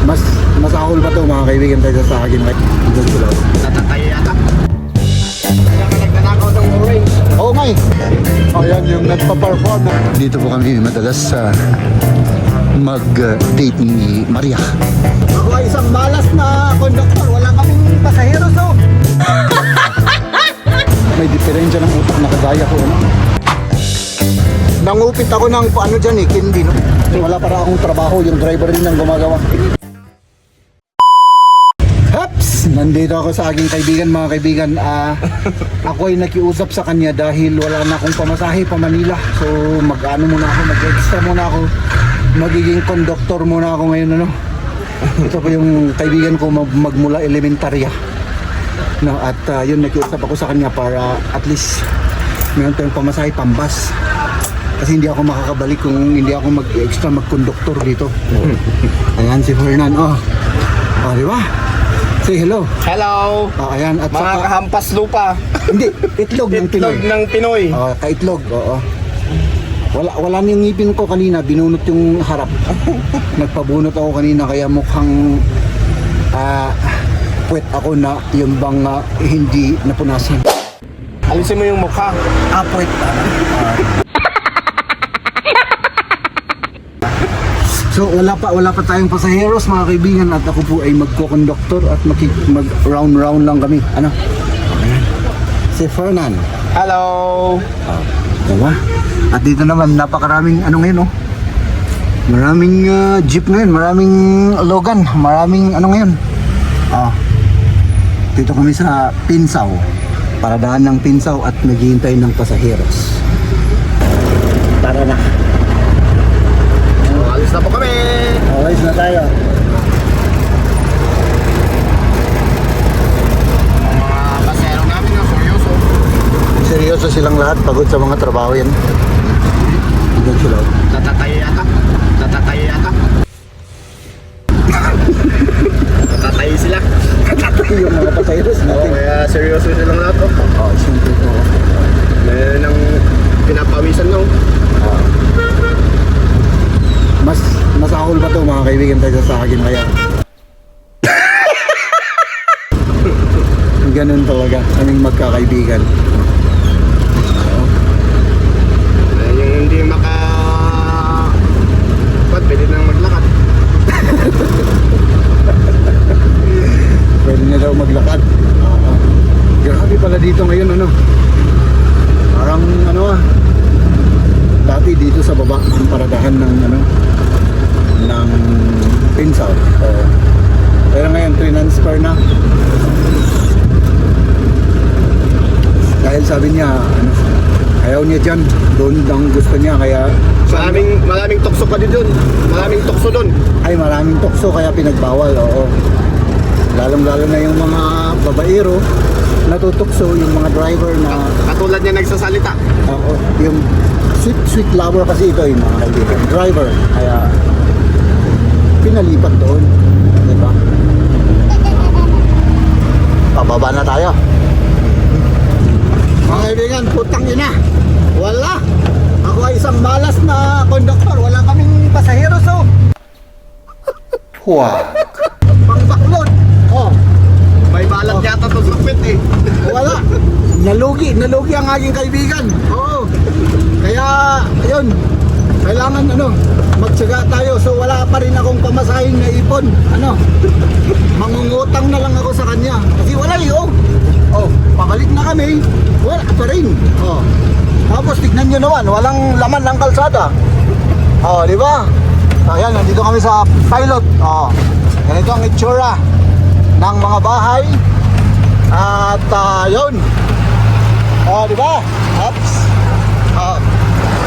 Mas ahol pa to mga kaibigan tayo sa akin. Natatay yata. Kaya ka nagtanakaw ng orange. Oo nga eh. Ayan yung nagpa-perform. Dito po kami madalas mag-date ni Maria. Ako ay isang malas na konduktor. Wala kaming pasahero so. May diferensya ng utak na kagaya ko. Ano? Nangupit ako ng ano dyan eh, kindi no? Wala para akong trabaho, yung driver din ang gumagawa. Haps! Nandito ako sa aking kaibigan, mga kaibigan. Ako ay nakiusap sa kanya dahil wala na akong pamasahe pa Manila. So mag-ano muna ako, mag-extra muna ako. Magiging conductor muna ako ngayon ano. Ito po yung kaibigan ko magmula elementarya. No, at yun nakiusap ako sa kanya para at least meron tayong pamasahe pambas. Kasi hindi ako makakabalik kung hindi ako mag-extra mag-conductor dito. Ayan si Fernan. Oh, di ba? Say hello. Hello. Ayan. At mga kahampas lupa. Hindi, itlog ng Pinoy. Itlog ng Pinoy. Kaitlog, oo. Wala niyong ngipin ko kanina, binunot yung harap. Nagpabunot ako kanina kaya mukhang puwet ako na yung bang hindi napunasan. Alisin mo yung mukha. Puwet. So wala pa tayong pasaheros mga kaibigan at ako po ay magko-conductor at mag-round lang kami. Ano? Si Fernan. Hello. Diba? At dito naman napakaraming ano ngayon oh. Maraming jeep ngayon, maraming Logan, maraming ano ngayon. Dito kami sa Pinsaw. Paradahan ng Pinsaw at naghihintay ng pasaheros. Tara na. Alis na po kami. Alis na tayo. Mga pasero namin na seryoso. Seryoso silang lahat, pagod sa mga trabaho yan. Pagod sila. Natatay yata. Natatay sila. Yung mga pasaheros natin. Kaya seryoso silang lahat. Siyempre po. Meron ng pinapawisan no. Mas ahol pa to mga kaibigan tayo sa akin kaya. Ganun talaga kaming magkakaibigan. Yung hindi pwede nang maglakad. Pwede na daw maglakad. Grabe pala dito ngayon ano. Parang ano dati dito sa baba ang paradahan ng ng Pinsaw. Pero ngayon transfer na. Dahil sabi niya ayaw niya dyan, doon ang gusto niya kaya Maraming tukso pa din doon. Maraming tukso doon. ay maraming tukso kaya pinagbawal. Oo. Lalong-lalo na yung mga babaero natutukso, yung mga driver na Katulad niya nagsasalita. yung sweet lover kasi ito yung mga kaibigan. Driver. Kaya pinalipat doon. Diba? Pababa na tayo. Mga kaibigan, putang ina. Wala. Ako ay isang malas na konduktor. Wala kaming pasahero so. Wow. Pangbaklod. May balat yata to sa pit eh. Wala. Nalugi ang aking kaibigan. Oo. Kaya, ayun. Kailangan magtyaga tayo. So wala pa rin akong pamasahing na ipon. Mangungutang na lang ako sa kanya. Kasi wala pabalik na kami. Wala pa rin. Tapos tignan nyo naman, walang laman ng kalsada. Di ba? Ayan, nandito kami sa pilot. Ganito ang itsura ng mga bahay. At yun. Di ba? Ups.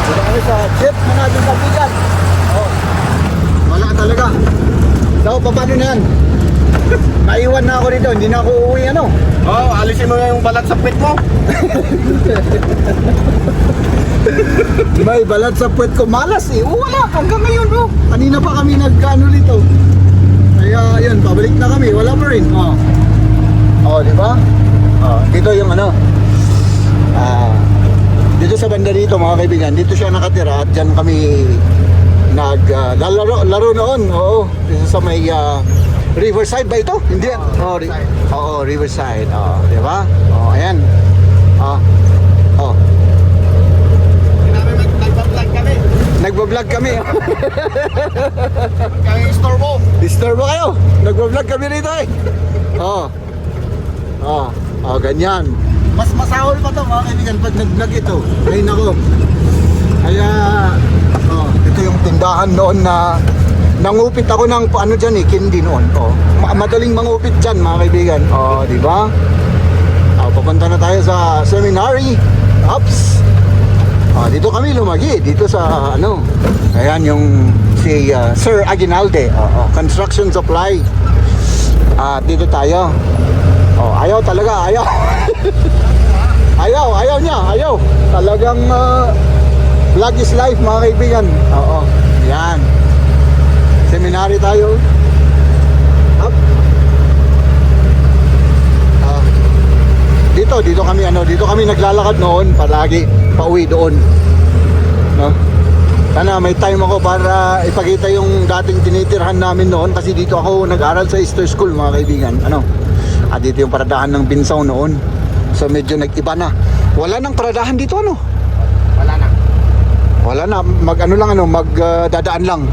Dito kami sa jeep na natin kapigan. Wala talaga. So, paano na yan? Maiwan na ako dito, hindi na ako uuwi Alisin mo yung balat sa pit mo. May balat sa puwet ko, malas wala, hanggang ngayon kanina pa kami nagkano dito. Kaya yun, pabalik na kami, wala pa rin. Di ba? Dito yung dito sa banda dito mga kaibigan, dito siya nakatira at dyan kami laro noon. Oo, dito sa may Riverside ba ito? Hindi. Oo, Riverside. Oo, di ba? Oo, ayan. Oh. Nagpa-vlog kami. Nagbablog kami. Kami istorbo. Disturbo kayo. Nagbablog kami rito eh. Ganyan. Mas masahol pa to mga kaibigan pag nag-vlog ito. Ay nako. Kaya ito yung tindahan noon na nangupit ako ng ano dyan eh, candy noon. Madaling mangupit dyan mga kaibigan. Di ba? Papunta na tayo sa seminary. Ups. Dito kami lumagi. Dito sa ano. Ayan yung si Sir Aguinalde. Construction supply. Dito tayo. Ayaw talaga. Ayaw. ayaw niya. Ayaw. Talagang vlog is life mga kaibigan. Yan. Seminary tayo. Up. Dito kami naglalakad noon palagi pauwi doon. No? Sana may time ako para ipakita yung dating tinitirhan namin noon kasi dito ako nag-aral sa Easter School mga kaibigan. Dito yung paradahan ng Binsaw noon. So medyo nag-iba na. Wala nang paradahan dito Wala na. Magdadaan lang.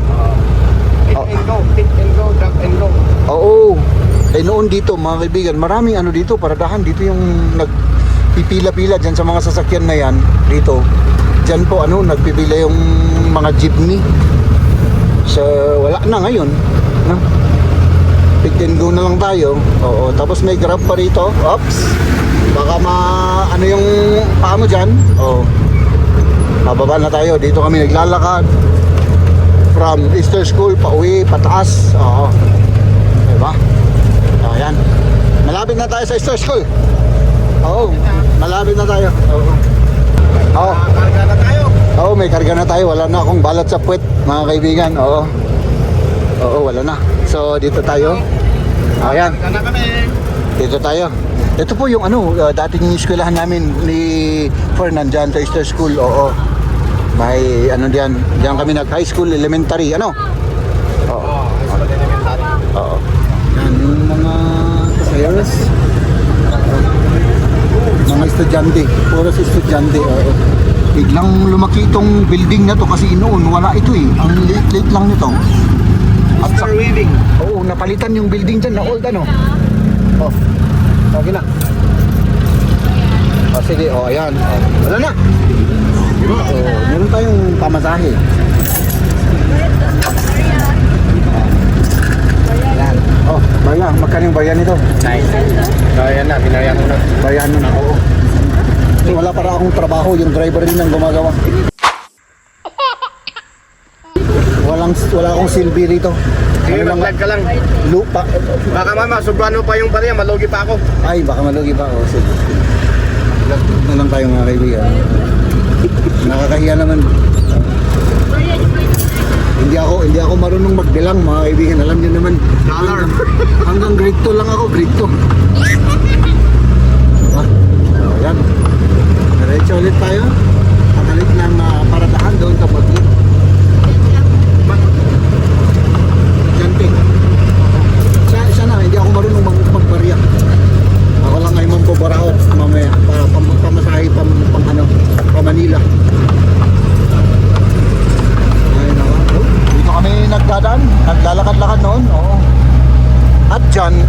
Hit and go, drop and go. Oo. Noon dito mga kaibigan, maraming dito, paradahan. Dito yung nagpipila-pila dyan sa mga sasakyan na yan. Dito. Dyan po nagpipila yung mga jeepney. So wala na ngayon. No? Pick and go na lang tayo. Oo. Tapos may grab pa rito. Oops. Baka yung paa mo dyan. Bababa na tayo. Dito kami naglalakad. From Easter School, pauwi, pataas. Diba? Ayan. Malapit na tayo sa Easter School. Malapit na tayo. Karga na tayo. May karga na tayo. Wala na akong balat sa puwet, mga kaibigan. Wala na. So, dito tayo. Ayan. Karga na kami. Dito tayo. Ito po yung dating eskwelahan namin ni Fernan dyan sa Easter School. May diyan. Diyan kami nag-high school, elementary. High school elementary. Yan, yung mga kasayers. Mga estudyante. Puros estudyante. Biglang lumaki itong building na to kasi noon wala ito eh. Ang late lang nito. Mr. Weaving. Napalitan yung building dyan na old Okay na. Sige, ayan. Wala na. Meron tayong pamasahe. Ayan. Bayan. Magkano yung bayan nito? Nice. Ayan na, binayan ko na. Bayan na. So, wala para akong trabaho. Yung driver din ang gumagawa. Wala akong silbi rito. Sige, mag-vlog ka lang. Lupa. Baka mama, sobrano pa yung bariya, malugi pa ako. Ay, baka malugi pa. Sige. Vlog na lang tayo mga kaibigan. Nakakahiya naman. Hindi ako marunong magbilang mga kaibigan. Alam niyo naman. Dollar. Hanggang grade 2 lang ako, grade 2. Ayan. Diretso ulit tayo. Patalit ng paradahan doon sa Baglit. Jante. Siya na, hindi ako marunong magbarya. Ako lang ay mambobaraot mamaya para pamasahe pang Manila. Ayun ako. Dito kami nagdadaan, naglalakad-lakad noon. At dyan,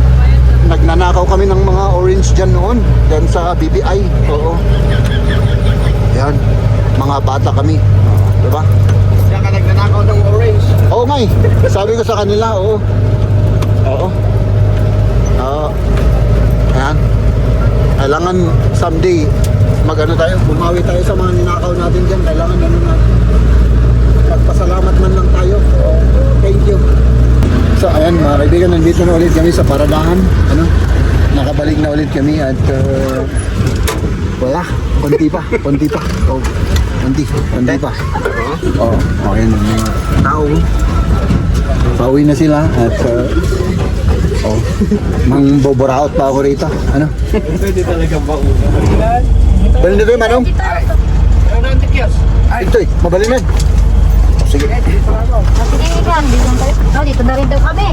nagnanakaw kami ng mga orange dyan noon. Dyan sa BBI. Yan. Mga bata kami. Diba? Kaya ka nagnanakaw ng orange. May. Sabi ko sa kanila, Ayan. Kailangan someday tayo, bumawi tayo sa mga ninakaw natin dyan. Kailangan magpasalamat man lang tayo. Thank you. So ayan mga kaibigan, nandito na ulit kami sa paradahan. Nakabalik na ulit kami at wala, konti pa. Konti pa. Ayan ang mga tao. Pauwi na sila at mang boboraot pa ako rito. Pwede talaga mauna. Balin na ito yung manong? Ay, 90 kilos. Ito mabalinag. Sige. Sige, Ikan. Dito na tayo. Oh, dito na rin daw kami.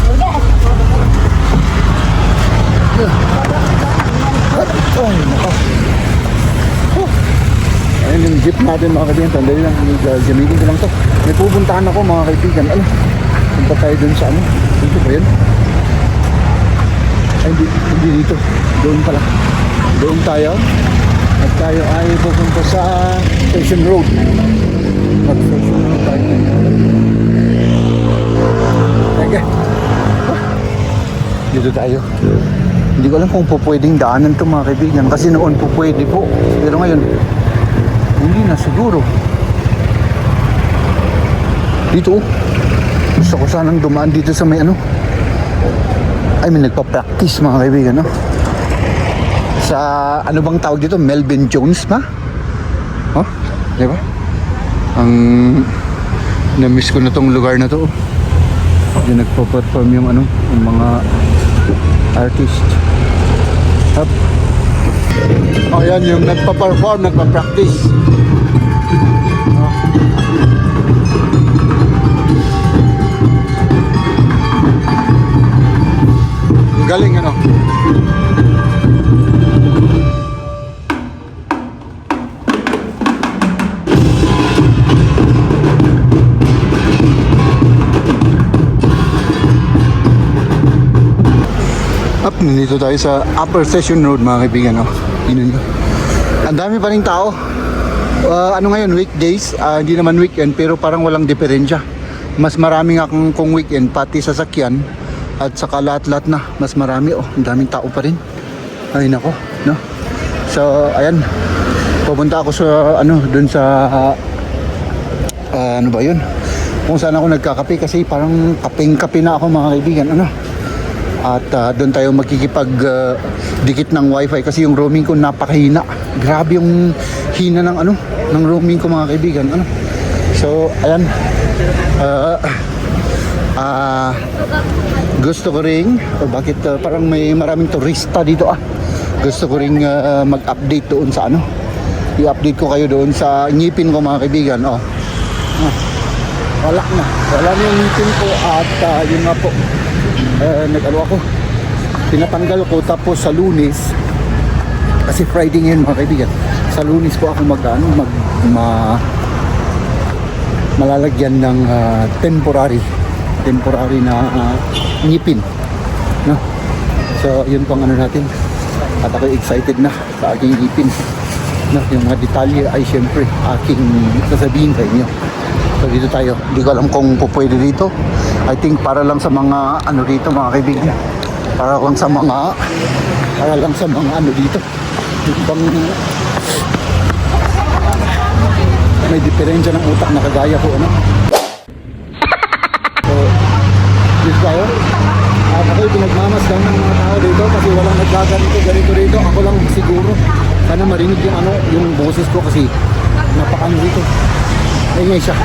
Sige. Ay, nako. Ayun yung jeep natin mga kaibigan. Sandali lang, gamitin ko lang to. May pupuntahan ako mga kaibigan. Ano? Punta tayo dun sa ano? Dito ba yun? Ay, hindi dito. Doon pala. Doon tayo. At tayo ay pupunta sa Station Road. Mag-Station Road tayo. Teka. Dito tayo. Hindi ko alam kung po pwedeng daanan to mga kaibigan. Kasi noon po pwede po. Pero ngayon, hindi na siguro. Dito oh. Gusto ko sanang dumaan dito sa may ano. Ay, may nagpa-practice mga kaibigan, no? Sa ano bang tawag dito? Melvin Jones ba? Oh, di ba? Ang na-miss ko na tong lugar na to. Yung nagpa-perform yung ano, yung mga artist. Up. Oh, yan yung nagpa-perform, nagpa-practice. Oh. Galing ano? Up, nandito tayo sa Upper Session Road mga kaibigan, no? Yun yun. Ang dami pa ring tao. Ano ngayon, weekdays, hindi naman weekend, pero parang walang diferensya. Mas marami nga kung weekend, pati sasakyan, at saka lahat-lahat na, mas marami. Oh, ang daming tao pa rin. Ay nako, no? So, ayan. Pupunta ako sa, ano, dun sa, ano ba yun? Kung saan ako nagkakape, kasi parang kapeng-kape na ako mga kaibigan, ano? At doon tayo magkikipag dikit ng wifi kasi yung roaming ko napakahina. Grabe yung hina ng ano, ng roaming ko mga kaibigan, ano. So, ayan. Gusto ko ring bakit parang may maraming turista dito Gusto ko ring mag-update doon sa ano. I-update ko kayo doon sa ngipin ko mga kaibigan, oh. Wala na yung ngipin ko at yun nga po. Nag-ano ako, pinatanggal ko, tapos sa Lunes, kasi Friday ngayon mga kaibigan, sa Lunes po ako malalagyan ng temporary na ngipin, no? So yun pang ano natin, at ako excited na sa aking ngipin, no? Yung mga detalye ay syempre aking sasabihin sa inyo. So dito tayo, hindi ko alam kung pwede dito. I think para lang sa mga ano dito mga kaibigan. Para lang sa mga ano dito. Yung bang may diferensya ng utak na kagaya ko, ano. So dito tayo. At ako'y pinagmamasdan ng mga tao dito kasi walang ganito dito. Ako lang siguro. Sana marinig yung ano, yung boses ko kasi napakano dito. Ayun siya.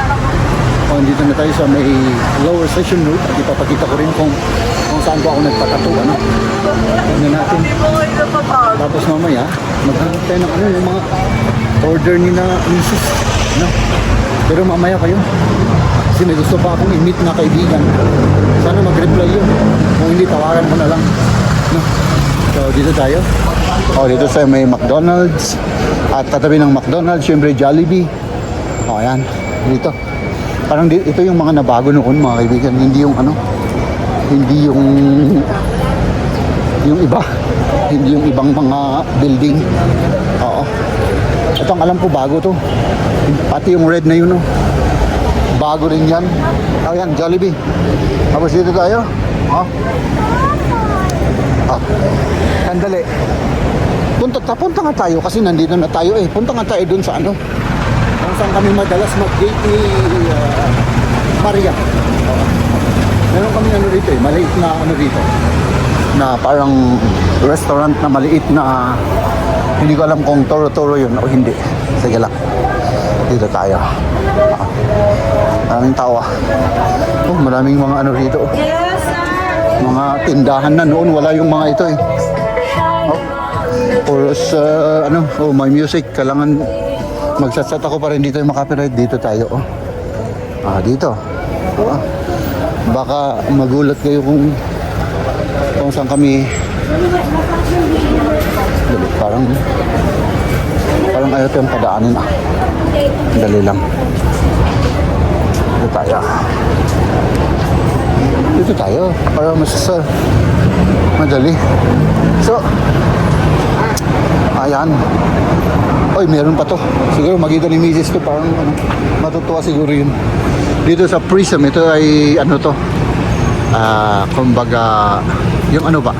Dito na tayo sa may lower session road at ipapakita ko rin kung saan ko ako nagpatato, ano. Tignan natin. Tapos mamaya maghanap tayo ng ano, yung mga order ni na misis, no? Pero mamaya kayo kasi may gusto pa akong i-meet na kaibigan. Sana mag-reply yun. Kung hindi, tawaran mo na lang, no? So dito tayo. Dito sa may McDonald's. At tatabi ng McDonald's, syempre Jollibee. Ayan, dito. Parang ito yung mga nabago noon mga kaibigan, hindi yung ano, hindi yung iba, hindi yung ibang mga building. Oo. Ito ang alam ko bago to. Pati yung red na yun, oh. Bago rin yan. Ayan, Jollibee. Tapos dito tayo. Sandali. Punta nga tayo kasi nandito na tayo eh. Punta nga tayo dun sa ano, kung saan kami madalas mag-date ni Maria. Meron kami ano dito eh, maliit na ano dito, na parang restaurant na maliit na hindi ko alam kung toro-toro yun o hindi. Sige lang, dito tayo. Maraming tao. Maraming mga ano dito, mga tindahan na noon, wala yung mga ito eh. Or may music, kailangan Magsasat ako pa rin dito yung makapiright. Dito tayo, oh. Dito. Baka magulat kayo kung saan kami. Parang ayaw tayong padaanin, Dali lang. Dito tayo. Para mas madali. So, ayan. Oy, meron pa to. Siguro makita ni Mrs. to, parang matutuwa siguro yun. Dito sa Prism, ito ay ano to? Kumbaga, yung ano ba?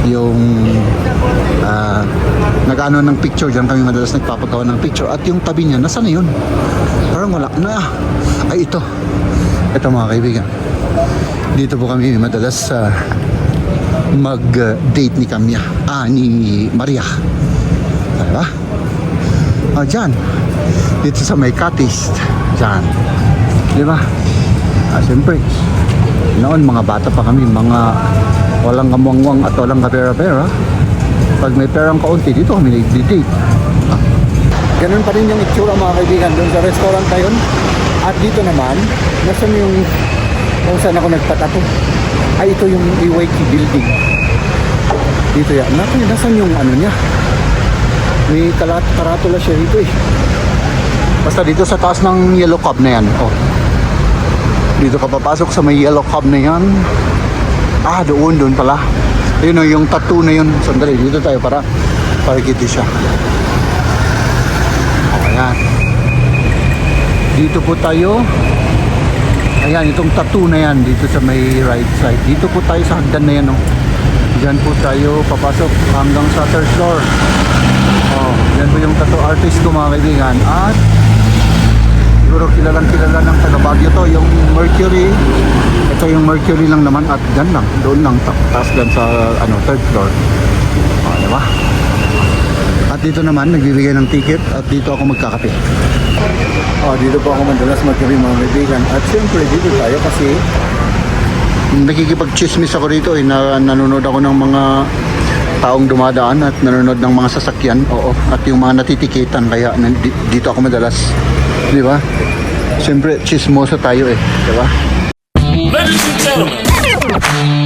Yung nag-ano ng picture, dyan kami madalas nagpapagawa ng picture. At yung tabi niya, nasaan na yun? Parang wala na. Ay, ito mga kaibigan, dito po kami madalas mag-date ni Maria, diba? Dyan dito sa may Cottage dyan, diba? Siyempre noon mga bata pa kami, mga walang kamuangwang at walang kapera-pera. Pag may perang kaunti, dito kami nag-date. Ganun pa rin yung itsura mga kaibigan doon sa restaurant na yun. At dito naman, nasan yung kung saan ako nagpatato? Ay, ito yung Iwaiki building. Dito yan. Nasan yung ano niya? May karatula siya dito eh. Basta dito sa taas ng yellow cab na yan. Dito ka papasok sa may yellow cab na yan. Doon pala. Ayun yung tattoo na yun. Sandali, dito tayo para kita siya. Ayan. Dito po tayo. Ayan, itong tattoo na yan dito sa may right side. Dito po tayo sa hagdan na yan, Diyan po tayo papasok hanggang sa third floor. Yan po yung tattoo artist ko mga kaibigan. At siguro kilalang ng taga Baguio to, yung Mercury. Ito yung Mercury lang naman at dyan lang, doon lang taas dyan sa third floor. Diba? At dito naman nagbibigay ng ticket at dito ako magkakape. Dito po ako madalas magkape mga kaibigan. At siyempre dito tayo kasi nakikipag-chismis ako rito nanonood ako ng mga taong dumadaan at nanonood ng mga sasakyan. At yung mga natitikitan, kaya dito ako madalas. Di ba? Siyempre chismoso tayo di ba? Ladies and gentlemen.